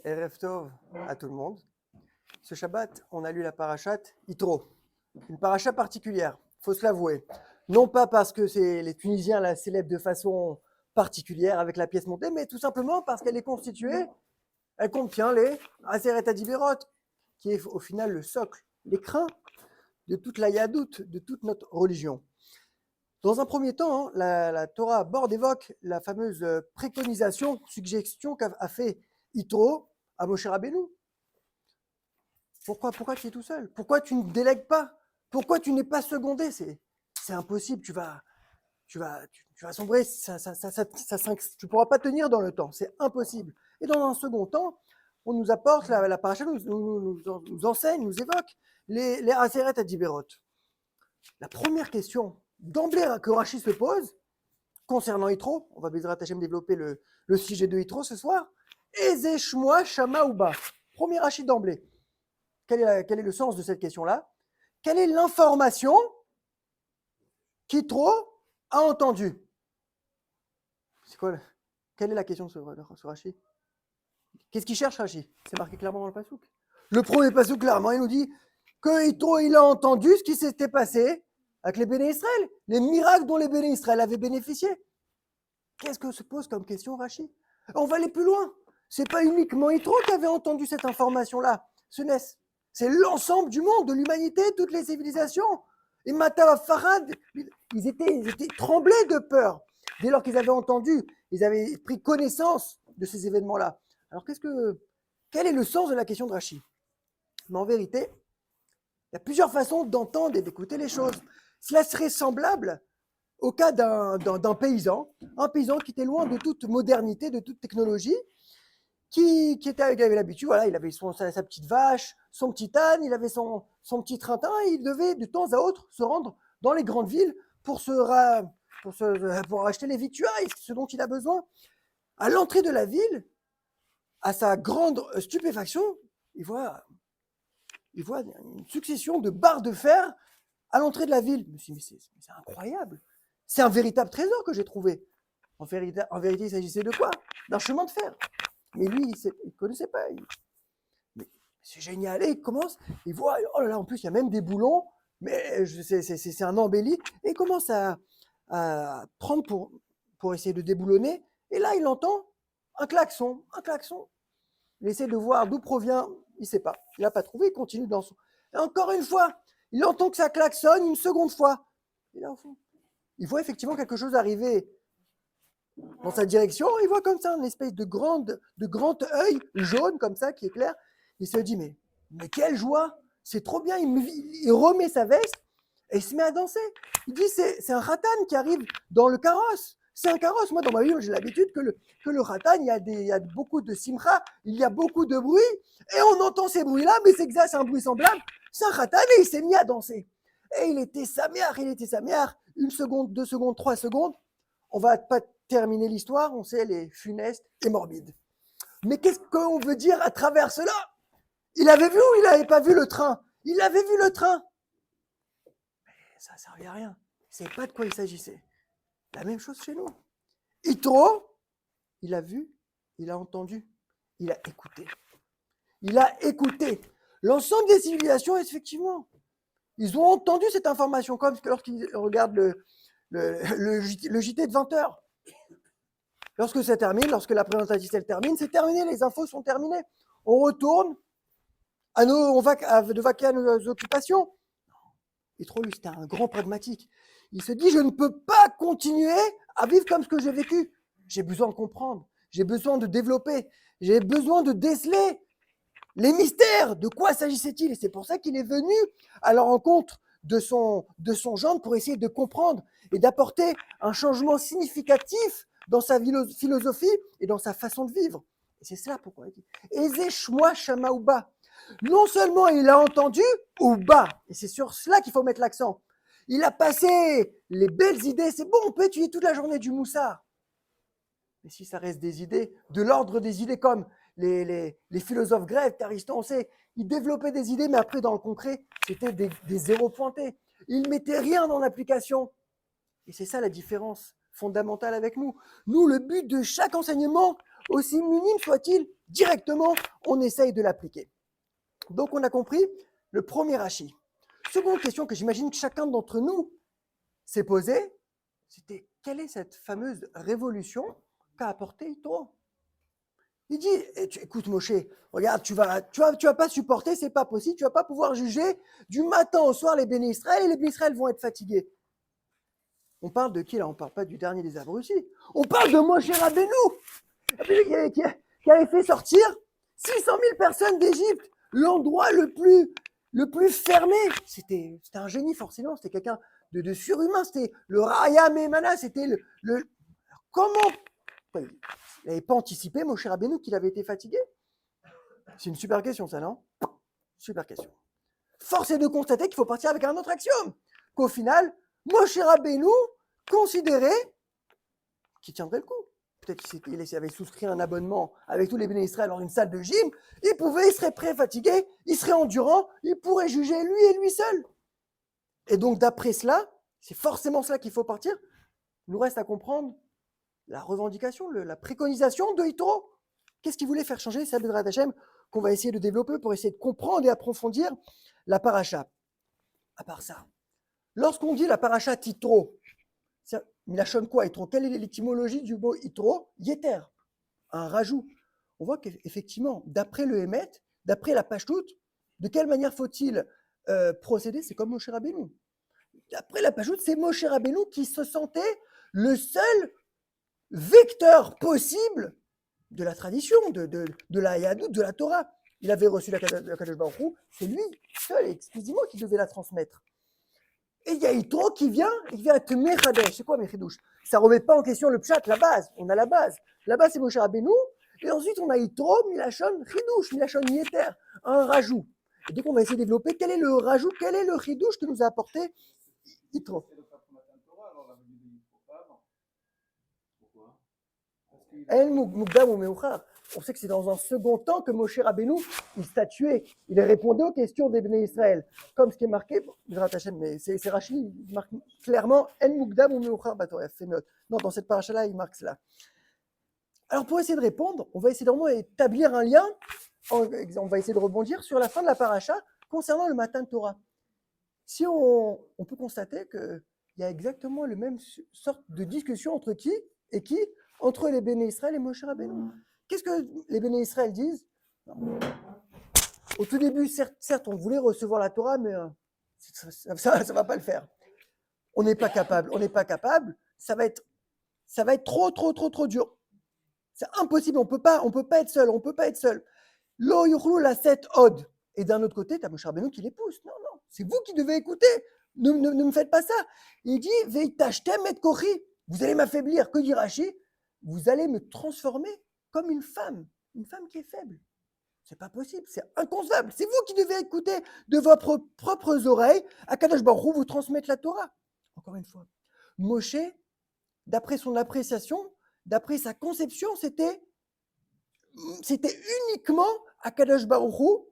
Erev Tov à tout le monde. Ce Shabbat, on a lu la parachate Yitro, une paracha particulière, il faut se l'avouer. Non pas parce que les Tunisiens la célèbrent de façon particulière avec la pièce montée, mais tout simplement parce qu'elle est constituée, elle contient les Aseret Adiberot, qui est au final le socle, l'écrin de toute la Yadout, de toute notre religion. Dans un premier temps, la Torah aborde, évoque la fameuse préconisation, suggestion qu'a fait Yitro à Moshe Rabbeinu. Pourquoi tu es tout seul? Pourquoi tu ne délègues pas? Pourquoi tu n'es pas secondé? C'est impossible, tu vas sombrer, tu ne pourras pas tenir dans le temps, c'est impossible. Et dans un second temps, on nous apporte, la paracha nous enseigne, nous évoque les Aseret Adiberot. La première question d'emblée que Rashi se pose, concernant Yitro, on va Bezrat Hashem développer le sujet de Yitro ce soir, Eze Shmoa Shama Uba. Premier Rashi d'emblée. Quel est le sens de cette question-là? Quelle est l'information qu'Yitro a entendue? Quelle est la question sur Rashi? Qu'est-ce qu'il cherche Rashi? C'est marqué clairement dans le pasouk. Le premier pasouk, clairement, il nous dit que Yitro, il a entendu ce qui s'était passé avec les Béné Israël, les miracles dont les Béné Israël avaient bénéficié. Qu'est-ce que se pose comme question Rashi? On va aller plus loin. Ce n'est pas uniquement Yitro qui avait entendu cette information-là. C'est l'ensemble du monde, de l'humanité, toutes les civilisations. Et Mata Farad, ils étaient tremblés de peur. Dès lors qu'ils avaient entendu, ils avaient pris connaissance de ces événements-là. Alors quel est le sens de la question de Rashi? Mais en vérité, il y a plusieurs façons d'entendre et d'écouter les choses. Cela serait semblable au cas d'un paysan, un paysan qui était loin de toute modernité, de toute technologie, qui avait l'habitude, voilà, il avait sa petite vache, son petit âne, il avait son petit train-train, et il devait de temps à autre se rendre dans les grandes villes pour acheter les victuailles, ce dont il a besoin. À l'entrée de la ville, à sa grande stupéfaction, il voit une succession de barres de fer à l'entrée de la ville. Je me suis dit, mais c'est incroyable. C'est un véritable trésor que j'ai trouvé. En vérité, il s'agissait de quoi? D'un chemin de fer. Mais lui, il ne connaissait pas. Mais c'est génial. Et il commence, il voit, oh là là, en plus, il y a même des boulons, mais c'est un embelli. Et il commence à prendre pour essayer de déboulonner. Et là, il entend un klaxon. Il essaie de voir d'où provient, il ne sait pas. Il n'a pas trouvé, il continue dans son... Et encore une fois, il entend que ça klaxonne une seconde fois. Et là, au fond, il voit effectivement quelque chose arriver dans sa direction. Il voit comme ça une espèce de grand œil jaune comme ça qui éclaire. Il se dit, mais quelle joie! C'est trop bien. Il remet sa veste et il se met à danser. Il dit, c'est un ratan qui arrive dans le carrosse. C'est un carrosse. Moi, dans ma vie, j'ai l'habitude que le ratan, il y a beaucoup de simcha, il y a beaucoup de bruit, et on entend ces bruits-là, mais c'est exact, c'est un bruit semblable. C'est un ratan, et il s'est mis à danser. Et il était saméar. Une seconde, 2 secondes, 3 secondes. On va pas terminer l'histoire, on sait, elle est funeste et morbide. Mais qu'est-ce qu'on veut dire à travers cela? Il avait vu ou il n'avait pas vu le train? Il avait vu le train. Mais ça ne servait à rien. Il ne savait pas de quoi il s'agissait. La même chose chez nous. Yitro, il a vu, il a entendu, il a écouté. Il a écouté. L'ensemble des civilisations, effectivement, ils ont entendu cette information, comme lorsqu'ils regardent le JT de 20h. Lorsque ça termine, lorsque la présentation elle termine, c'est terminé, les infos sont terminées. On retourne de vaquer à nos occupations. Yitro, lui, c'était un grand pragmatique. Il se dit, je ne peux pas continuer à vivre comme ce que j'ai vécu. J'ai besoin de comprendre, j'ai besoin de développer, j'ai besoin de déceler les mystères. De quoi s'agissait-il? Et c'est pour ça qu'il est venu à la rencontre de son gendre pour essayer de comprendre et d'apporter un changement significatif dans sa philosophie et dans sa façon de vivre. Et c'est cela pourquoi il dit Eze Shmoa Shama Uba. Non seulement il a entendu Uba, et c'est sur cela qu'il faut mettre l'accent. Il a passé les belles idées. C'est bon, on peut étudier toute la journée du moussard. Mais si ça reste des idées, de l'ordre des idées comme les philosophes grecs, Aristote, on sait, ils développaient des idées, mais après, dans le concret, c'était des zéros pointés. Ils ne mettaient rien dans l'application. Et c'est ça la différence fondamentale avec nous. Nous, le but de chaque enseignement aussi minime soit-il, directement, on essaye de l'appliquer. Donc, on a compris le premier Rashi. Seconde question que j'imagine que chacun d'entre nous s'est posée, c'était quelle est cette fameuse révolution qu'a apporté Yitro? Il dit, écoute Moshe, regarde, tu vas pas supporter, c'est pas possible, tu vas pas pouvoir juger du matin au soir les Béné Israël et les Béné Israël vont être fatigués. On parle de qui là? On parle pas du dernier des abrutis. On parle de Moshe Rabbeinu, qui avait fait sortir 600 000 personnes d'Égypte, l'endroit le plus fermé. C'était un génie forcément, c'était quelqu'un de surhumain, c'était le Raya Memana, c'était comment il n'avait pas anticipé Moshe Rabbeinu qu'il avait été fatigué? C'est une super question ça, non? Super question. Force est de constater qu'il faut partir avec un autre axiome, qu'au final, Moshe Rabbeinu considérait qu'il tiendrait le coup. Peut-être qu'il avait souscrit un abonnement avec tous les Béné Israël dans une salle de gym, il serait prêt, fatigué, il serait endurant, il pourrait juger lui et lui seul. Et donc d'après cela, c'est forcément cela qu'il faut partir. Il nous reste à comprendre la revendication, la préconisation de Yitro. Qu'est-ce qu'il voulait faire changer? C'est Bédrat Hashem qu'on va essayer de développer pour essayer de comprendre et approfondir la paracha. À part ça, lorsqu'on dit la paracha Yitro, Milachon quoi Yitro? Quelle est l'étymologie du mot Yitro? Yeter, un rajout. On voit qu'effectivement, d'après le Hémet, d'après la Pashtout, de quelle manière faut-il procéder? C'est comme Moshe Rabbeinu. D'après la Pashtout, c'est Moshe Rabbeinu qui se sentait le seul vecteur possible de la tradition, de la Yadout, de la Torah. Il avait reçu la Kadosh Baruch Hu, c'est lui seul et exclusivement qui devait la transmettre. Et il y a Yitro qui vient, il vient être Mechadesh. C'est quoi Mechidouche? Ça ne remet pas en question le pshat, la base. On a la base. La base, c'est Moshe Rabbeinu. Et ensuite, on a Yitro, Milachon, Chidouche, Milachon Yeter, un rajout. Et donc, on va essayer de développer quel est le rajout, quel est le Chidouche que nous a apporté Yitro. El Mugdam ou Meuchar. On sait que c'est dans un second temps que Moshe Rabbeinu, il statuait, il répondait aux questions des Béné Israël. Comme ce qui est marqué, mais c'est Rashi, il marque clairement El Mugdam ou Meuchar Batoef, c'est note. Non, dans cette paracha-là, il marque cela. Alors pour essayer de répondre, on va essayer de vraiment établir un lien, on va essayer de rebondir sur la fin de la paracha concernant le Matan Torah. Si on peut constater qu'il y a exactement la même sorte de discussion entre qui et qui? Entre les Béné Israël et Moshe Rabbeinu. Qu'est-ce que les Béné Israël disent? Au tout début, certes, on voulait recevoir la Torah, mais ça va pas le faire. On n'est pas capable, ça va être trop dur. C'est impossible, on peut pas être seul, Lo yuchlu la set od. Et d'un autre côté, tu as Moshe Rabbeinu qui les pousse. Non, c'est vous qui devez écouter. Ne me faites pas ça. Il dit, veitashtem et kochi. Vous allez m'affaiblir. Que dit Rashi? Vous allez me transformer comme une femme qui est faible. C'est pas possible, c'est inconcevable. C'est vous qui devez écouter de vos propres oreilles Akadosh Baruch Hu vous transmettre la Torah. Encore une fois, Moshe, d'après son appréciation, d'après sa conception, c'était uniquement Akadosh Baruch Hu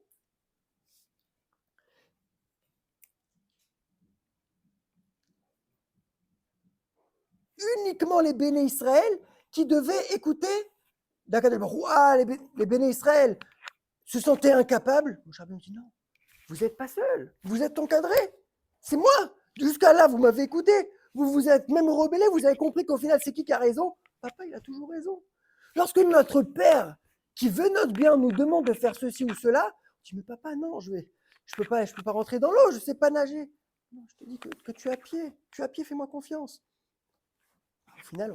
uniquement les Béné Israël qui devaient écouter d'Akadosh Baruch Hu. Ah, les Béné Israël se sentaient incapables. Moshe Rabbeinu dit non, vous n'êtes pas seul, vous êtes encadré. C'est moi. Jusqu'à là, vous m'avez écouté. Vous vous êtes même rebellé, vous avez compris qu'au final, c'est qui a raison? Papa, il a toujours raison. Lorsque notre père, qui veut notre bien, nous demande de faire ceci ou cela, on dit, mais papa, non, je peux pas rentrer dans l'eau, je ne sais pas nager. Non, je te dis que tu es à pied, fais-moi confiance. Au final,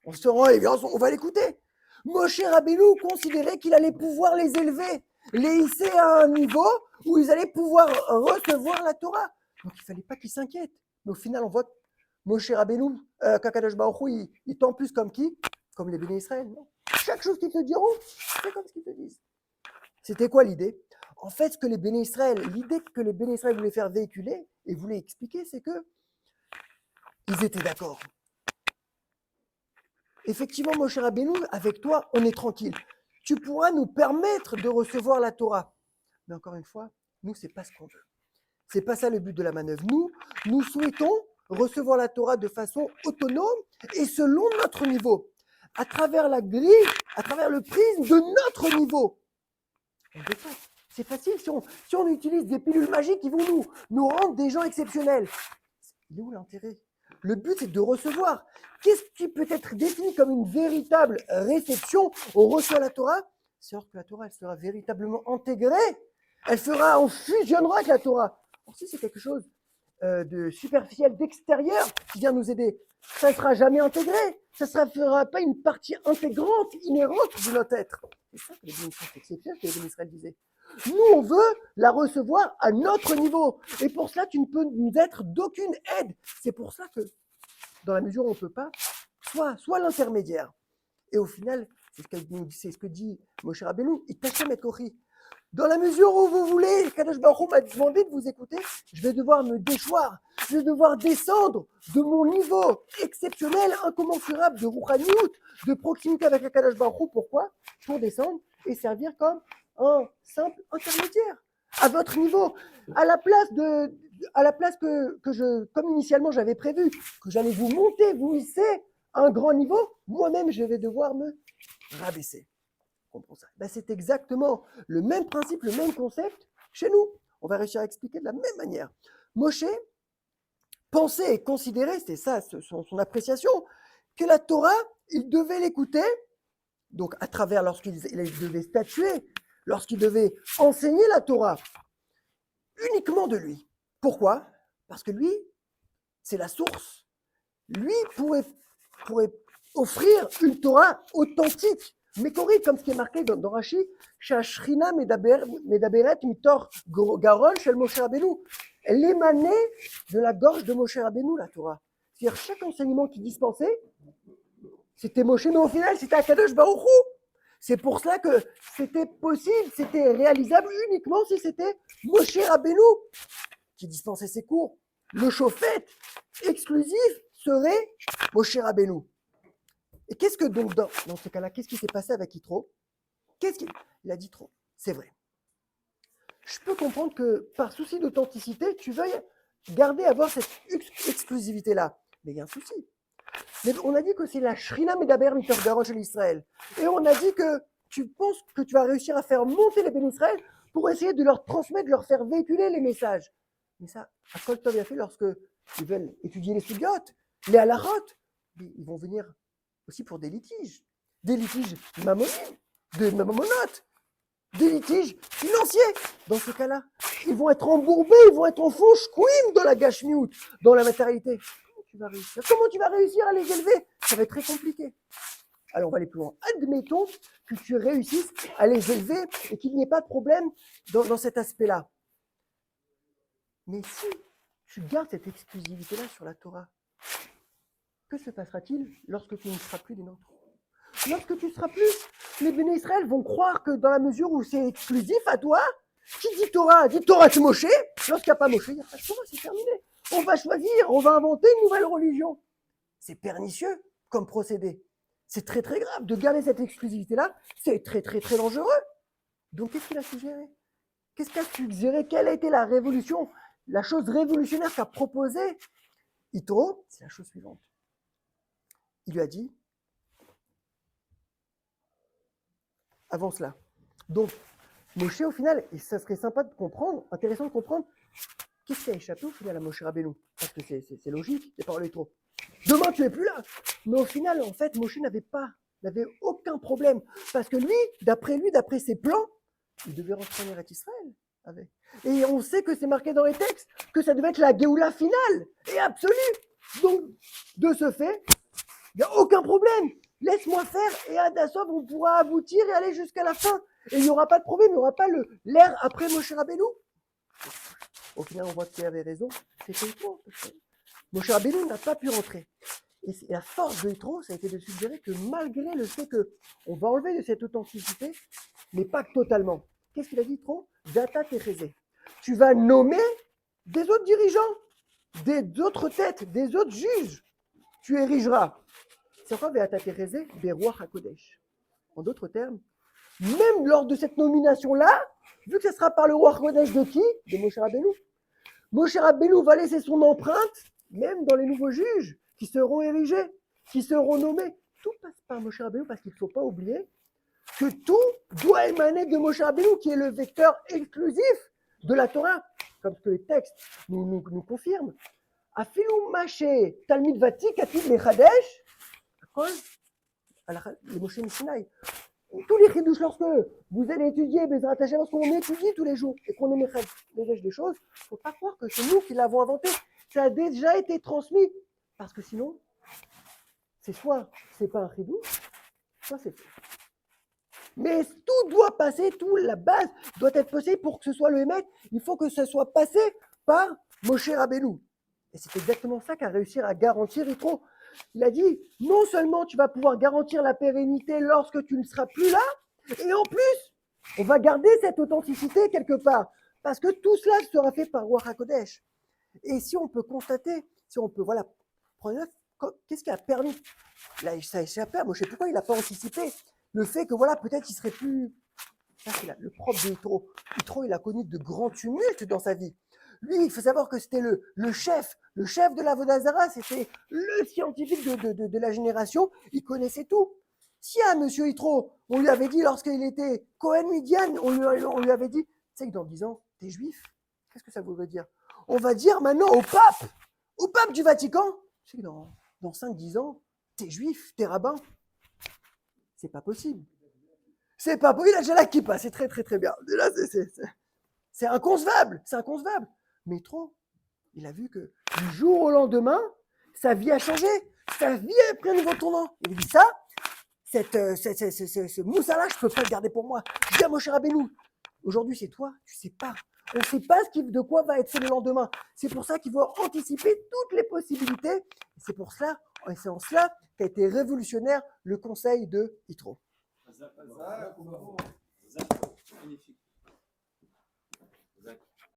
on se rend évidence, on va l'écouter. Moshe Rabbeinu considérait qu'il allait pouvoir les élever, les hisser à un niveau où ils allaient pouvoir recevoir la Torah. Donc il ne fallait pas qu'ils s'inquiètent. Mais au final, on voit que Moshe Rabbeinu, Kakadosh Baruch Hu, il tend plus comme qui? Comme les Béné Israël. Non, chaque chose qu'ils te diront, c'est comme ce qu'ils te disent. C'était quoi l'idée? En fait, l'idée que les Béné Israël voulaient faire véhiculer et voulaient expliquer, c'est que ils étaient d'accord. Effectivement, Moshe Rabbeinu, avec toi, on est tranquille. Tu pourras nous permettre de recevoir la Torah. Mais encore une fois, nous, ce n'est pas ce qu'on veut. Ce n'est pas ça le but de la manœuvre. Nous souhaitons recevoir la Torah de façon autonome et selon notre niveau. à travers la grille, à travers le prisme de notre niveau. C'est facile si on utilise des pilules magiques qui vont nous rendre des gens exceptionnels. Il est où l'intérêt? Le but, c'est de recevoir. Qu'est-ce qui peut être défini comme une véritable réception? On reçoit la Torah, c'est alors que la Torah, elle sera véritablement intégrée. On fusionnera avec la Torah. Alors, si c'est quelque chose de superficiel, d'extérieur, qui vient nous aider, ça ne sera jamais intégré. Ça ne fera pas une partie intégrante, inhérente de notre être. C'est ça que les bénédictions exceptionnelles que les bénédictions disaient. Nous, on veut la recevoir à notre niveau. Et pour cela, tu ne peux nous être d'aucune aide. C'est pour ça que, dans la mesure où on ne peut pas, soit l'intermédiaire. Et au final, c'est ce que dit Moshe Rabbeinu, « Itachem et Kochi ». Dans la mesure où vous voulez, Kadosh Baruch Hu m'a demandé de vous écouter, je vais devoir me déchoir, je vais devoir descendre de mon niveau exceptionnel, incommensurable de Rouhaniout, de proximité avec la Kadosh Baruch Hu. Pourquoi? Pour descendre et servir comme un simple intermédiaire à votre niveau, à la place que comme initialement j'avais prévu, que j'allais vous monter, vous hisser à un grand niveau, moi-même je vais devoir me rabaisser. Ben, c'est exactement le même principe, le même concept chez nous. On va réussir à expliquer de la même manière. Moshe pensait et considérait, c'était ça son appréciation, que la Torah, il devait l'écouter, donc à travers lorsqu'il devait statuer, lorsqu'il devait enseigner la Torah, uniquement de lui. Pourquoi? Parce que lui, c'est la source. Lui pourrait offrir une Torah authentique, mécorique, comme ce qui est marqué dans Rashi, Shashrina Medaberet Mitor Garon Shel Moshe Rabbeinu. Elle émanait de la gorge de Moshe Rabbeinu, la Torah. C'est-à-dire chaque enseignement qu'il dispensait, c'était Moshe, mais au final, c'était Akadosh Baruch Hu. C'est pour cela que c'était possible, c'était réalisable uniquement si c'était Moshe Rabbeinu qui dispensait ses cours. Le chauffette exclusif serait Moshe Rabbeinu. Et qu'est-ce que donc dans ce cas-là, qu'est-ce qui s'est passé avec Yitro? Il a dit trop. C'est vrai. Je peux comprendre que par souci d'authenticité, tu veuilles avoir cette exclusivité-là. Mais il y a un souci. Mais on a dit que c'est la Shrina Medaber Mitor Garon chez l'Israël. Et on a dit que tu penses que tu vas réussir à faire monter les bénis Israël pour essayer de leur transmettre, de leur faire véhiculer les messages. Mais ça, à Kol Tov Yafé, lorsque ils veulent étudier les sugiotes, les halachot, ils vont venir aussi pour des litiges mammoniques, des mammonotes, des litiges financiers. Dans ce cas-là, ils vont être embourbés, ils vont être en fond shkouim dans la gashmiout, dans la matérialité. Comment tu vas réussir à les élever? Ça va être très compliqué. Alors on va aller plus loin. Admettons que tu réussisses à les élever et qu'il n'y ait pas de problème dans cet aspect-là. Mais si tu gardes cette exclusivité-là sur la Torah, que se passera-t-il lorsque tu ne seras plus des nôtres? Lorsque tu ne seras plus, les bénis Israël vont croire que dans la mesure où c'est exclusif à toi, qui dit Torah c'est Moshe. Lorsqu'il n'y a pas Moshe, il n'y a pas de Torah, c'est terminé. On va choisir, on va inventer une nouvelle religion. C'est pernicieux comme procédé. C'est très très grave de garder cette exclusivité-là. C'est très très très dangereux. Donc qu'est-ce qu'il a suggéré? Qu'est-ce qu'a suggéré? Quelle a été la révolution? La chose révolutionnaire qu'a proposé Yitro, c'est la chose suivante. Il lui a dit, avant cela. Donc, Moshe, au final, et ça serait sympa de comprendre, intéressant de comprendre, qu'est-ce qui a échappé au final à Moshe Rabbeinu? Parce que c'est logique, les paroles trop. Demain, tu n'es plus là. Mais au final, en fait, Moshe n'avait aucun problème. Parce que lui, d'après ses plans, il devait rentrer en Eretz Israël. Et on sait que c'est marqué dans les textes, que ça devait être la Géoula finale et absolue. Donc, de ce fait, il n'y a aucun problème. Laisse-moi faire et à Dassov, on pourra aboutir et aller jusqu'à la fin. Et il n'y aura pas de problème, il n'y aura pas l'air après Moshe Rabbeinu. Au final, on voit qu'il avait raison. C'était Yitro. Moshe Rabbeinu n'a pas pu rentrer. Et la force de Yitro, ça a été de suggérer que malgré le fait qu'on va enlever de cette authenticité, mais pas totalement. Qu'est-ce qu'il a dit Yitro? Data Techezé. Tu vas nommer des autres dirigeants, des autres têtes, des autres juges. Tu érigeras. C'est quoi Data Techezé? Des rois HaKodesh. En d'autres termes, même lors de cette nomination-là, vu que ce sera par le roi HaKodesh de qui? De Moshe Rabbeinu. Moshe Rabbeinu va laisser son empreinte, même dans les nouveaux juges qui seront érigés, qui seront nommés. tout passe par Moshe Rabbeinu parce qu'il ne faut pas oublier que tout doit émaner de Moshe Rabbeinu qui est le vecteur exclusif de la Torah, comme ce que les textes nous confirment. Afilou Maché, Talmid Vatik, Atid Mechadesh, à cause le Moshe Mishinaï. Tous les chidouches, lorsque vous allez étudier Bezrat Hashem, lorsqu'on étudie tous les jours et qu'on émet des choses, il ne faut pas croire que c'est nous qui l'avons inventé. Ça a déjà été transmis. Parce que sinon, c'est soit c'est pas un chidouche, soit c'est faux. Mais tout doit passer, la base doit être possible pour que ce soit le Hémet. Il faut que ce soit passé par Moshe Rabbeinu. Et c'est exactement ça qu'a réussi à garantir Yitro. Il a dit, non seulement tu vas pouvoir garantir la pérennité lorsque tu ne seras plus là, et en plus, on va garder cette authenticité quelque part. Parce que tout cela sera fait par Ruach HaKodesh. Et si on peut constater, si on peut, voilà, prendre qu'est-ce qui a permis, là, ça a échappé à Moshe, pourquoi il n'a pas anticipé le fait que, voilà, peut-être il serait plus... Ça, c'est le propre de Yitro. Yitro, il a connu de grands tumultes dans sa vie. Lui, il faut savoir que c'était le chef de l'Avodah Zarah, c'était le scientifique de la génération, il connaissait tout. Si à M. Yitro, on lui avait dit, lorsqu'il était Cohen Midian, on lui avait dit, tu sais que dans 10 ans, t'es juif, qu'est-ce que ça voudrait dire? On va dire maintenant au pape du Vatican, tu sais que dans 5-10 ans, t'es juif, t'es rabbin. C'est pas possible. C'est pas possible, il a déjà la kippa, c'est très très très bien. Là, c'est inconcevable, Mais trop, il a vu que du jour au lendemain, sa vie a changé, sa vie a pris un nouveau tournant. Il a dit ça, ce moussa-là, je ne peux pas le garder pour moi. Je dis à Moshe Rabbeinu, aujourd'hui c'est toi, tu ne sais pas. On ne sait pas de quoi va être fait le lendemain. C'est pour ça qu'il faut anticiper toutes les possibilités. C'est pour cela, et c'est en cela qu'a été révolutionnaire le conseil de Yitro. Magnifique.